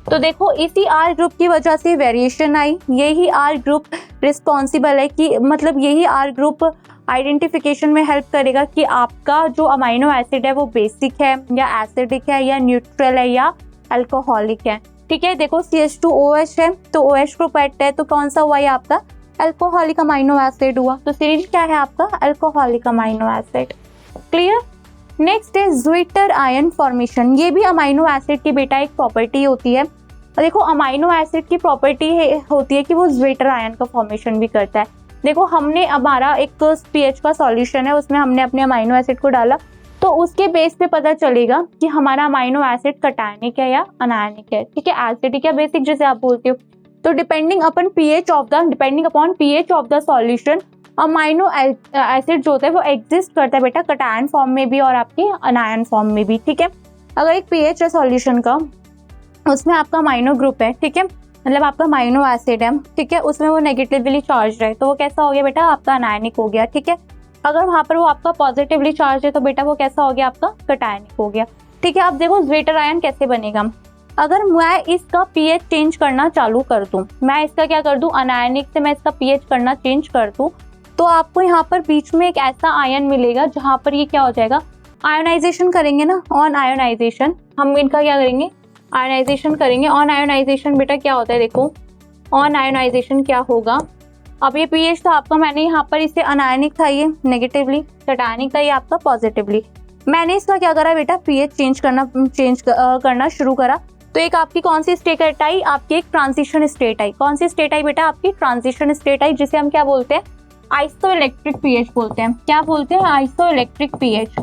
तो देखो इसी आर ग्रुप की वजह से वेरिएशन आई। यही आर ग्रुप रिस्पॉन्सिबल है कि मतलब यही आर ग्रुप आइडेंटिफिकेशन में हेल्प करेगा कि आपका जो अमाइनो एसिड है वो बेसिक है या एसिडिक है या न्यूट्रल है या अल्कोहलिक है। ठीक है, देखो CH2OH है तो OH ग्रुप एट है तो कौन सा हुआ? ये आपका अल्कोहलिक अमाइनो एसिड हुआ। तो सीरीज क्या है आपका? Alcoholic amino acid. Clear? Next है ज्विटर आयन फॉर्मेशन। ये भी अमाइनो एसिड की बेटा एक प्रॉपर्टी होती है। देखो अमाइनो एसिड की प्रॉपर्टी होती है कि वो ज्विटर आयन का फॉर्मेशन भी करता है। देखो हमने हमारा एक pH का सॉल्यूशन है, उसमें हमने अपने अमाइनो एसिड को डाला तो उसके बेस पे पता चलेगा कि हमारा अमाइनो एसिड कटायनिक है या अनायनिक है। ठीक है, एसिडिक या बेसिक जैसे आप बोलते हो। तो depending upon pH of the solution amino acid जो होता है वो एग्जिस्ट करता है बेटा कटायन फॉर्म में भी और आपके अनायन फॉर्म में भी। ठीक है, अगर एक pH है सॉल्यूशन का, उसमें आपका अमाइनो ग्रुप है, ठीक है, मतलब आपका अमाइनो एसिड है, ठीक है, उसमें वो नेगेटिवली चार्ज है तो वो कैसा हो गया बेटा? आपका अनायनिक हो गया। ठीक है, अगर वहाँ पर वो आपका पॉजिटिवली चार्ज है तो बेटा वो कैसा हो गया? आपका कटायनिक हो गया। ठीक है, अब देखो ज्विटर आयन कैसे बनेगा। अगर मैं इसका pH चेंज करना चालू कर दूं, मैं इसका क्या कर दूं? अनायनिक से मैं इसका pH करना चेंज कर दूं तो आपको यहाँ पर बीच में एक ऐसा आयन मिलेगा जहाँ पर ये क्या हो जाएगा? आयोनाइजेशन करेंगे ना, ऑन आयोनाइजेशन हम इनका क्या करेंगे? आयोनाइजेशन करेंगे। ऑन आयोनाइजेशन बेटा क्या होता है? देखो ऑन आयोनाइजेशन क्या होगा? अब ये pH था आपका, मैंने यहाँ पर इसे अनायनिक था ये नेगेटिवली, कटायनिक था ये आपका पॉजिटिवली। मैंने इसका क्या करा बेटा? pH चेंज करना शुरू करा तो एक आपकी कौन सी स्टेट आई? आपकी एक ट्रांजिशन स्टेट आई। कौन सी स्टेट आई बेटा? आपकी ट्रांजिशन स्टेट आई, जिसे हम क्या बोलते हैं? आइसोइलेक्ट्रिक pH बोलते हैं। क्या बोलते हैं? Isoelectric pH।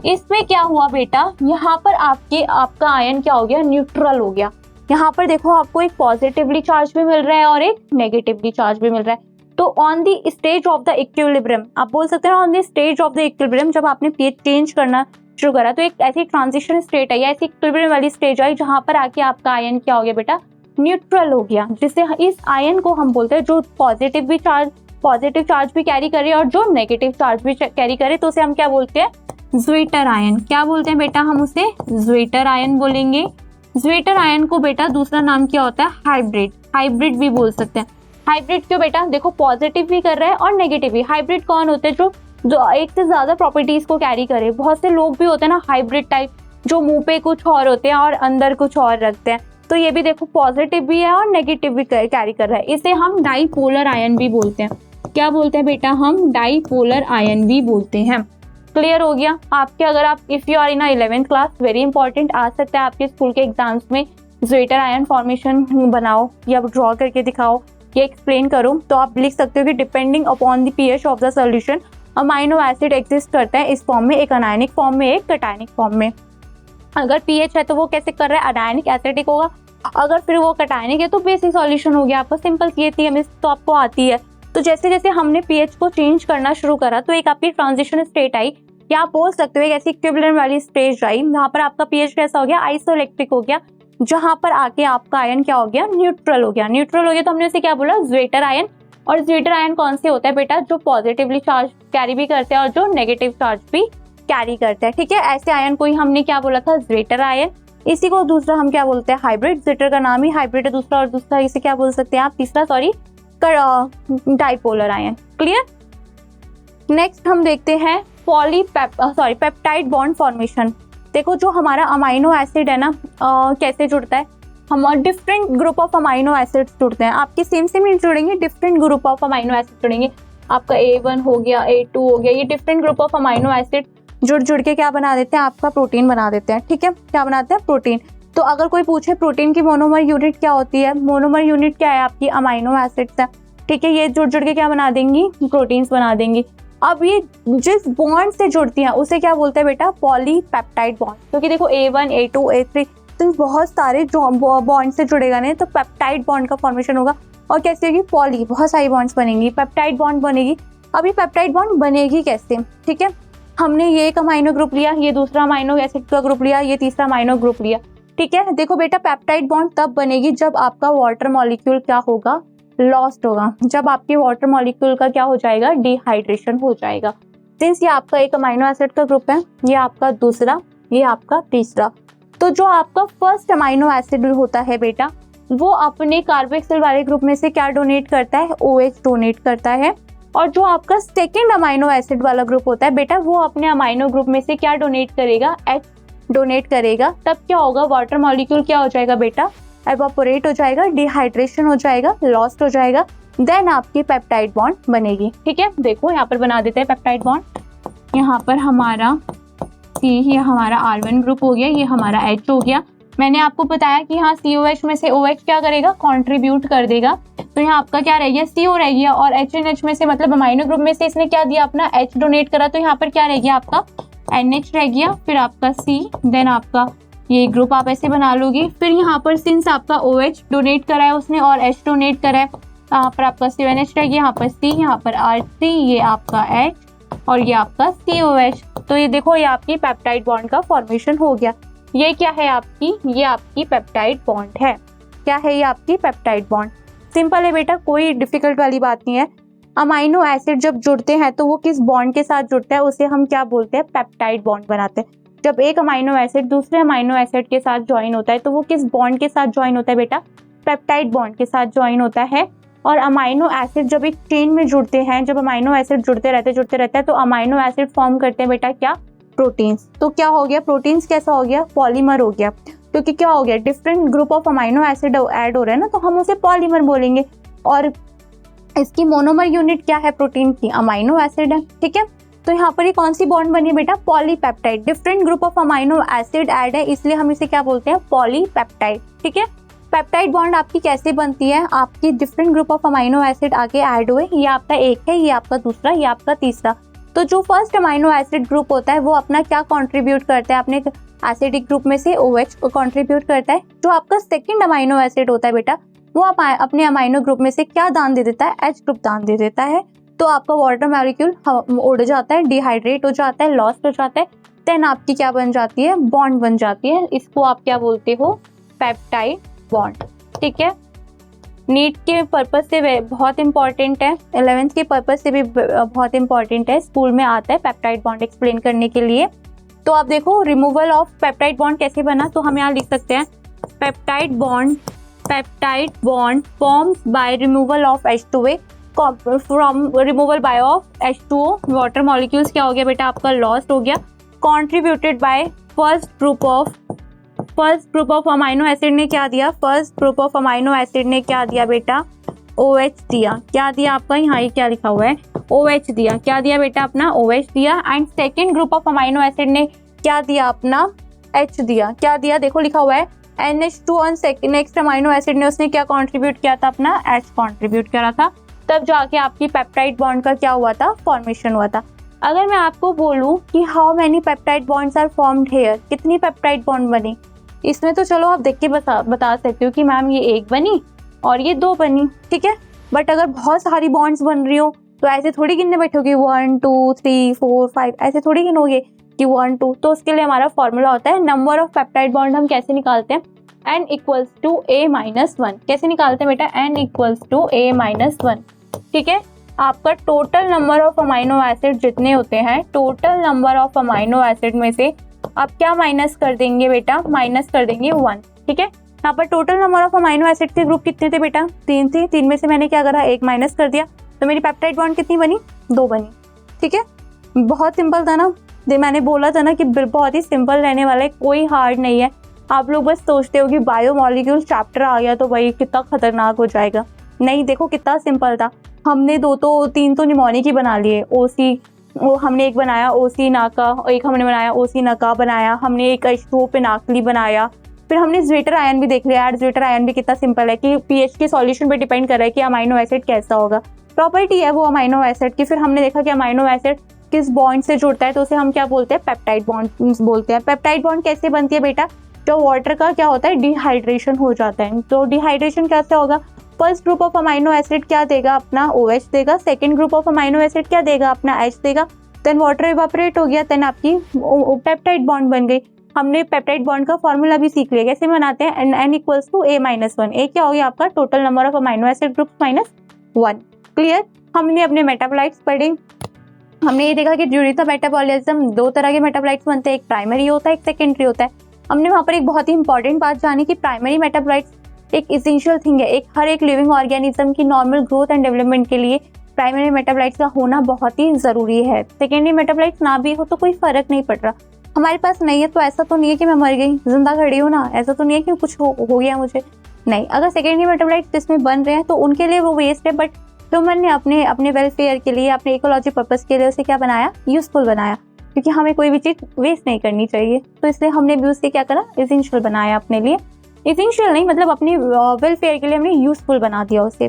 इसमें क्या हुआ बेटा? यहाँ पर आपका आयन क्या हो गया? न्यूट्रल हो गया। यहाँ पर देखो आपको एक पॉजिटिवली चार्ज भी मिल रहा है और एक नेगेटिवली चार्ज भी मिल रहा है। तो on the stage of the equilibrium, आप बोल सकते हैं on the stage of the equilibrium, जब आपने pH चेंज करना शुरू करा तो एक ऐसी ट्रांजिशन स्टेट आई, ऐसी इक्विलिब्रियम वाली स्टेज आई जहाँ पर आके आपका आयन क्या हो गया बेटा? न्यूट्रल हो गया। जिससे इस आयन को हम बोलते हैं जो पॉजिटिव चार्ज भी कैरी करे और जो नेगेटिव चार्ज भी कैरी करे तो उसे हम क्या बोलते हैं? Zwitter ion. क्या बोलते हैं बेटा? हम उसे ज्विटर आयन बोलेंगे। ज्विटर आयन को बेटा दूसरा नाम क्या होता है? हाइब्रिड भी बोल सकते हैं। हाइब्रिड क्यों बेटा? देखो पॉजिटिव भी कर रहा है और नेगेटिव भी। हाइब्रिड कौन होते हैं? जो एक से ज्यादा प्रॉपर्टीज को कैरी करे। बहुत से लोग भी होते हैं ना हाइब्रिड टाइप, जो मुंह पे कुछ और होते हैं और अंदर कुछ और रखते हैं। तो ये भी देखो पॉजिटिव भी है और नेगेटिव भी कैरी कर रहा है। इसे हम डाईपोलर आयन भी बोलते हैं। क्या बोलते हैं बेटा? हम डाईपोलर आयन भी बोलते हैं। क्लियर हो गया आपके? अगर आप if you are in 11th class, very important, आ सकता है आपके स्कूल के एग्जाम्स में, ज्विटर आयन फॉर्मेशन बनाओ या ड्रॉ करके दिखाओ या एक्सप्लेन करो, तो आप लिख सकते हो कि depending upon the pH of the solution amino acid exist करता है इस फॉर्म में, एक अनायनिक फॉर्म में, एक कटायनिक फॉर्म में। अगर पीएच है तो वो कैसे कर रहा है, अनायनिक एसिडिक होगा। अगर फिर वो कटायनिक है तो बेसिक सॉल्यूशन हो गया आपका। सिंपल सी केमिस्ट्री तो आपको आती है। तो जैसे जैसे हमने पीएच को चेंज करना शुरू करा तो एक आपकी ट्रांजिशन स्टेट आई, या आप बोल सकते हो एक ऐसी इक्विलिब्रियम वाली स्टेज आई जहाँ पर आपका पीएच कैसा हो गया, आइसोइलेक्ट्रिक हो गया, जहाँ पर आके आपका आयन क्या हो गया, न्यूट्रल हो गया। न्यूट्रल हो गया तो हमने उसे क्या बोला, ज्वेटर आयन। और ज्वेटर आयन कौन से होता है बेटा, जो पॉजिटिवली चार्ज कैरी भी करते हैं और जो नेगेटिव चार्ज भी कैरी करते हैं। ठीक है, ऐसे आयन को ही हमने क्या बोला था, ज्वेटर आयन। इसी को दूसरा हम क्या बोलते हैं, हाइब्रिड। ज्वेटर का नाम ही हाइब्रिड है दूसरा, और दूसरा इसे क्या बोल सकते हैं आप, तीसरा sorry dipolar ion. Clear. Next हम देखते हैं पेप्टाइड बॉन्ड फॉर्मेशन। देखो जो हमारा अमाइनो एसिड है ना, कैसे जुड़ता है, हम different group of amino acids जुड़ते हैं। आपके सेम नहीं जुड़ेंगे, different group of amino acid जुड़ेंगे। आपका A1 हो गया, A2 हो गया, ये different group of amino acid जुड़ के क्या बना देते हैं, आपका प्रोटीन बना देते हैं। ठीक है, क्या बनाते हैं, प्रोटीन। तो अगर कोई पूछे प्रोटीन की मोनोमर यूनिट क्या होती है, मोनोमर यूनिट क्या है, आपकी अमाइनो एसिड्स है। ठीक है, ये जुड़ के क्या बना देंगी, प्रोटीन्स बना देंगी। अब ये जिस बॉन्ड से जुड़ती हैं उसे क्या बोलते हैं बेटा, पॉलीपेप्टाइड बॉन्ड। क्योंकि देखो A1, A2, A3 तो बहुत सारे बॉन्ड से जुड़ेगा नहीं, तो पेप्टाइड बॉन्ड का फॉर्मेशन होगा। और कैसे होगी, पॉली, बहुत सारी बॉन्ड्स बनेंगी, पेप्टाइड बॉन्ड बनेगी। अब ये पेप्टाइड बॉन्ड बनेगी कैसे, ठीक है, हमने ये एक अमाइनो ग्रुप लिया, ये दूसरा अमाइनो एसिड का ग्रुप लिया, ये तीसरा अमाइनो ग्रुप लिया। ठीक है, देखो बेटा पेप्टाइड बॉन्ड तब बनेगी जब आपका वाटर मॉलिक्यूल क्या होगा, लॉस्ट होगा। जब आपके वाटर मॉलिक्यूल का क्या हो जाएगा, डिहाइड्रेशन हो जाएगा। सिंस ये आपका एक अमाइनो एसिड का ग्रुप है, ये आपका दूसरा, ये आपका तीसरा। तो जो आपका फर्स्ट अमाइनो एसिड होता है बेटा, वो अपने कार्बोक्सिल वाले ग्रुप में से क्या डोनेट करता है, OH डोनेट करता है। और जो आपका सेकेंड अमाइनो एसिड वाला ग्रुप होता है बेटा, वो अपने अमाइनो ग्रुप में से क्या डोनेट करेगा, H डोनेट करेगा। तब क्या होगा, वाटर मॉलिक्यूल क्या हो जाएगा बेटा, एवापोरेट हो जाएगा, डिहाइड्रेशन हो जाएगा, लॉस्ट हो जाएगा। देन आपकी पेप्टाइड बॉन्ड बनेगी। ठीक है, देखो यहाँ पर बना देते हैं पेप्टाइड बॉन्ड। यहाँ पर हमारा C, ये हमारा R1 ग्रुप हो गया, ये हमारा H हो गया। मैंने आपको बताया कि यहाँ COH में से OH क्या करेगा, कंट्रीब्यूट कर देगा। तो यहाँ आपका क्या रह गया, CO रह गया, और HNH में से मतलब अमाइनो ग्रुप में से इसने क्या दिया, अपना H डोनेट करा। तो यहाँ पर क्या रह गया, आपका NH रह गया, फिर आपका C, देन आपका ये ग्रुप आप ऐसे बना लोगे। फिर यहाँ पर सिंस आपका OH डोनेट करा है उसने और H डोनेट करा है, यहाँ पर आपका CONH रह गया, यहाँ पर C, यहाँ पर R3, ये आपका H और ये आपका COH। तो ये देखो, ये आपकी पेप्टाइड बॉन्ड का फॉर्मेशन हो गया। ये क्या है आपकी, ये आपकी पेप्टाइड बॉन्ड है। क्या है ये आपकी पेप्टाइड बॉन्ड, सिंपल है बेटा, कोई डिफिकल्ट वाली बात नहीं है। अमाइनो एसिड जब जुड़ते हैं तो वो किस बॉन्ड के साथ जुड़ता है, उसे हम क्या बोलते हैं, पेप्टाइड बॉन्ड बनाते हैं। जब एक अमाइनो एसिड दूसरे अमाइनो एसिड के साथ ज्वाइन होता है तो वो किस बॉन्ड के साथ ज्वाइन होता है बेटा, पेप्टाइड बॉन्ड के साथ ज्वाइन होता है। और अमाइनो एसिड जब एक चेन में जुड़ते हैं, जब अमाइनो एसिड जुड़ते रहते हैं तो अमाइनो एसिड फॉर्म करते हैं बेटा क्या, प्रोटीन्स। तो क्या हो गया, प्रोटीन्स कैसा हो गया, पॉलीमर हो गया। क्योंकि क्या हो गया, different group of amino acid add हो रहे हैं ना, तो हम उसे पॉलीमर बोलेंगे। और इसकी मोनोमर यूनिट क्या है, प्रोटीन की, अमाइनो एसिड है। ठीक है, तो यहाँ पर ये कौन सी बॉन्ड बनी है बेटा, polypeptide. Different group of amino acid add है, इसलिए हम इसे क्या बोलते हैं, पॉलीपेप्टाइड। ठीक है, पेप्टाइड बॉन्ड आपकी कैसे बनती है, आपकी different group of amino acid आगे ऐड हुए, ये आपका एक है, ये आपका दूसरा, ये आपका तीसरा। तो जो फर्स्ट अमाइनो एसिड ग्रुप होता है वो अपना क्या कंट्रीब्यूट करता है, अपने एसिडिक ग्रुप में से OH को कंट्रीब्यूट करता है। जो आपका सेकंड अमाइनो एसिड होता है बेटा, वो अपने अमाइनो ग्रुप में से क्या दान दे देता है, H ग्रुप दान दे देता है। तो आपका वाटर मॉलिक्यूल उड़ जाता है, डिहाइड्रेट हो जाता है, लॉस्ट हो जाता है। देन आपकी क्या बन जाती है, बॉन्ड बन जाती है। इसको आप क्या बोलते हो, पेप्टाइड बॉन्ड। ठीक है, नीट के पर्पज से बहुत इंपॉर्टेंट है, 11th के पर्पज से भी बहुत इंपॉर्टेंट है, स्कूल में आता है पेप्टाइड बॉन्ड एक्सप्लेन करने के लिए। तो आप देखो रिमूवल ऑफ पेप्टाइड बॉन्ड कैसे बना, तो हम यहाँ लिख सकते हैं peptide bond forms by removal of H2A from removal by of H2O, water molecules क्या हो गया बेटा, आपका लॉस्ट हो गया। Contributed by first group of amino acid ने क्या दिया, first group of amino acid ने क्या दिया बेटा, OH दिया। क्या दिया आपका, यहाँ ये क्या लिखा हुआ है, OH दिया। क्या दिया बेटा, अपना OH दिया। And second group of amino acid ने क्या दिया, अपना H दिया। क्या दिया, देखो लिखा हुआ है NH2 और नेक्स्ट अमाइनो एसिड ने उसने क्या कॉन्ट्रीब्यूट किया था, अपना H कॉन्ट्रीब्यूट करा था। तब जाके आपकी पेप्टाइड बॉन्ड का क्या हुआ था, फॉर्मेशन हुआ था। अगर मैं आपको बोलूँ कि how many peptide bonds are formed here, कितनी पेप्टाइड बॉन्ड बनी, इसमें तो चलो आप देख के बता सकते हो कि मैम ये 1 बनी और ये 2 बनी, ठीक है। बट अगर बहुत सारी बॉन्ड्स बन रही हो तो ऐसे थोड़ी गिनने बैठोगे 1 2 3 4 5, ऐसे थोड़ी गिनोगे कि 1 2। तो उसके लिए हमारा फॉर्मूला होता है नंबर ऑफ पेप्टाइड बॉन्ड। हम कैसे निकालते हैं, n इक्वल्स टू a-1। कैसे निकालते हैं बेटा, n इक्वल्स टू a-1, ठीक है। आपका total number of amino acid जितने होते हैं, total number of amino acid में से आप क्या माइनस कर देंगे बेटा, माइनस कर देंगे 1, ठीक है। यहाँ पर total number of amino acid के ग्रुप कितने थे बेटा, 3 थे। 3 में से मैंने क्या करा, 1 माइनस कर दिया, तो मेरी पेप्टाइड बॉन्ड कितनी बनी, 2 बनी, ठीक है। बहुत सिंपल था ना, मैंने बोला था ना कि बहुत ही सिंपल रहने वाला है, कोई हार्ड नहीं है। आप लोग बस सोचते हो कि बायोमोलिक्यूल्स चैप्टर आ गया तो भाई कितना खतरनाक हो जाएगा। नहीं, देखो कितना सिंपल था। हमने 3 तो निमोनिक ही बना लिए। ओसी हमने एक बनाया, ओसी नाका, एक हमने बनाया ओसी नका बनाया, हमने एक H2O पिनाकली बनाया। फिर हमने ज्वेटर आयन भी देख लिया यार। ज्वेटर आयन भी कितना सिंपल है कि पीएच के सॉल्यूशन पे डिपेंड कर रहा है कि अमाइनो एसिड कैसा होगा, प्रॉपर्टी है वो अमाइनो एसिड की। फिर हमने देखा कि अमाइनो एसिड किस बॉन्ड से जुड़ता है, तो उसे हम क्या बोलते हैं, पेप्टाइड बॉन्ड बोलते हैं। पेप्टाइड बॉन्ड कैसे बनती है बेटा, जो वाटर का क्या होता है, डिहाइड्रेशन हो जाता है। तो डिहाइड्रेशन कैसे होगा, first group of amino acid क्या देगा, अपना OH देगा, second group of amino acid क्या देगा, अपना H देगा, देन वाटर इवापोरेट हो गया, देन आपकी पेप्टाइड बॉन्ड बन गई। हमने पेप्टाइड बॉन्ड का फॉर्मूला भी सीख लिया, कैसे बनाते हैं, n इक्वल्स टू a-1। ए क्या हो गया आपका, total number of amino acid group -1, clear. हमने अपने मेटाबोलाइट्स पढ़े। हमने ये देखा कि ड्यूरिंग द मेटाबॉलिज्म 2 तरह के मेटाबोलाइट्स बनते हैं, एक प्राइमरी होता है, एक सेकेंडरी होता है। हमने वहाँ पर एक बहुत ही इंपॉर्टेंट बात जानी कि प्राइमरी मेटाबोलाइट्स एक इसेंशियल थिंग है। एक हर एक लिविंग ऑर्गेनिज्म की नॉर्मल ग्रोथ एंड डेवलपमेंट के लिए प्राइमरी मेटाबोलाइट्स का होना बहुत ही ज़रूरी है। सेकेंडरी मेटाबोलाइट्स ना भी हो तो कोई फ़र्क नहीं पड़ रहा। हमारे पास नहीं है तो ऐसा तो नहीं है कि मैं मर गई, जिंदा खड़ी हूँ ना, ऐसा तो नहीं है कि कुछ हो गया मुझे, नहीं। अगर सेकेंडरी मेटाबोलाइट्स जिसमें बन रहे हैं तो उनके लिए वो वेस्ट है, बट ह्यूमन ने अपने वेलफेयर के लिए, अपने इकोलॉजी पर्पस के लिए उसे क्या बनाया, यूजफुल बनाया, क्योंकि हमें कोई भी चीज़ वेस्ट नहीं करनी चाहिए। तो इसलिए हमने भी उससे क्या करा, इसेंशियल बनाया अपने लिए। इसेंशियल नहीं मतलब अपनी वेलफेयर के लिए हमने यूजफुल बना दिया उसे।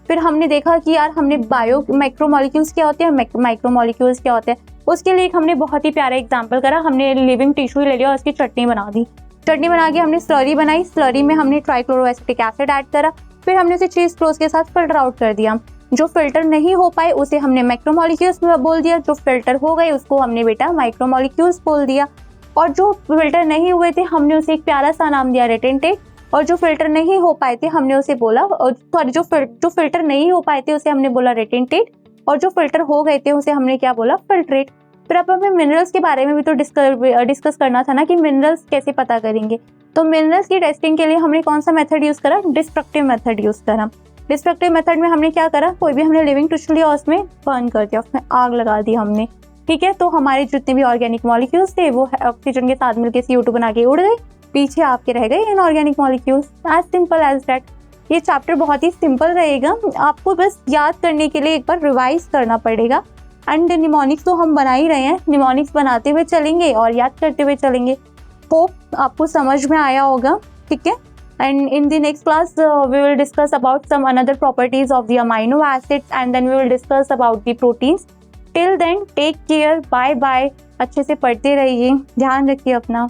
फिर हमने देखा कि यार हमने माइक्रोमोलिक्यूल्स क्या होते हैं, माइक्रोमोलिक्यूल्स क्या होते हैं, उसके लिए हमने बहुत ही प्यारा एग्जाम्पल करा। हमने लिविंग टिश्यू ले लिया और उसकी चटनी बना दी। चटनी बना के हमने स्लरी बनाई, स्लरी में हमने ट्राइक्लोरोएसिटिक एसिड ऐड करा। फिर हमने उसे चीज क्लोज के साथ फिल्टर आउट कर दिया। जो फिल्टर नहीं हो पाए उसे हमने मैक्रोमोलिक्यूल्स बोल दिया, जो फिल्टर हो गए उसको हमने बेटा माइक्रोमोलिक्यूल्स बोल दिया। और जो फिल्टर नहीं हुए थे हमने उसे एक प्यारा सा नाम दिया रेटेंटेट, और जो फिल्टर नहीं हो पाए थे हमने उसे बोला, सॉरी जो फिल्टर नहीं हो पाए थे उसे हमने बोला रेटेंटेट, और जो फिल्टर हो गए थे उसे हमने क्या बोला, फिल्ट्रेट। फिर अब हमें मिनरल्स के बारे में भी तो डिस्कस करना था ना कि मिनरल्स कैसे पता करेंगे। तो मिनरल्स की टेस्टिंग के लिए हमने कौन सा मेथड यूज करा, डिस्ट्रक्टिव मेथड यूज करा। डिस्ट्रक्टिव मेथड में हमने क्या करा, कोई भी हमने लिविंग टिश्यू लिया उसमें बर्न कर दिया, उसमें आग लगा दी हमने, ठीक है। तो हमारे जितने भी ऑर्गेनिक मॉलिक्यूल्स थे वो ऑक्सीजन के साथ मिलकर CO2 बना के उड़ गए, पीछे आपके रह गए inorganic molecules. As simple as that. ये चैप्टर बहुत ही सिंपल रहेगा, आपको बस याद करने के लिए एक बार रिवाइज करना पड़ेगा। एंड निमोनिक्स तो हम बना ही रहे हैं, निमोनिक्स बनाते हुए चलेंगे और याद करते हुए चलेंगे। होप आपको समझ में आया होगा, ठीक है। And in the next class, we will discuss about some another properties of the amino acids, and then we will discuss about the proteins. Till then, take care, bye bye. अच्छे से पढ़ते रहिए, ध्यान रखिए अपना।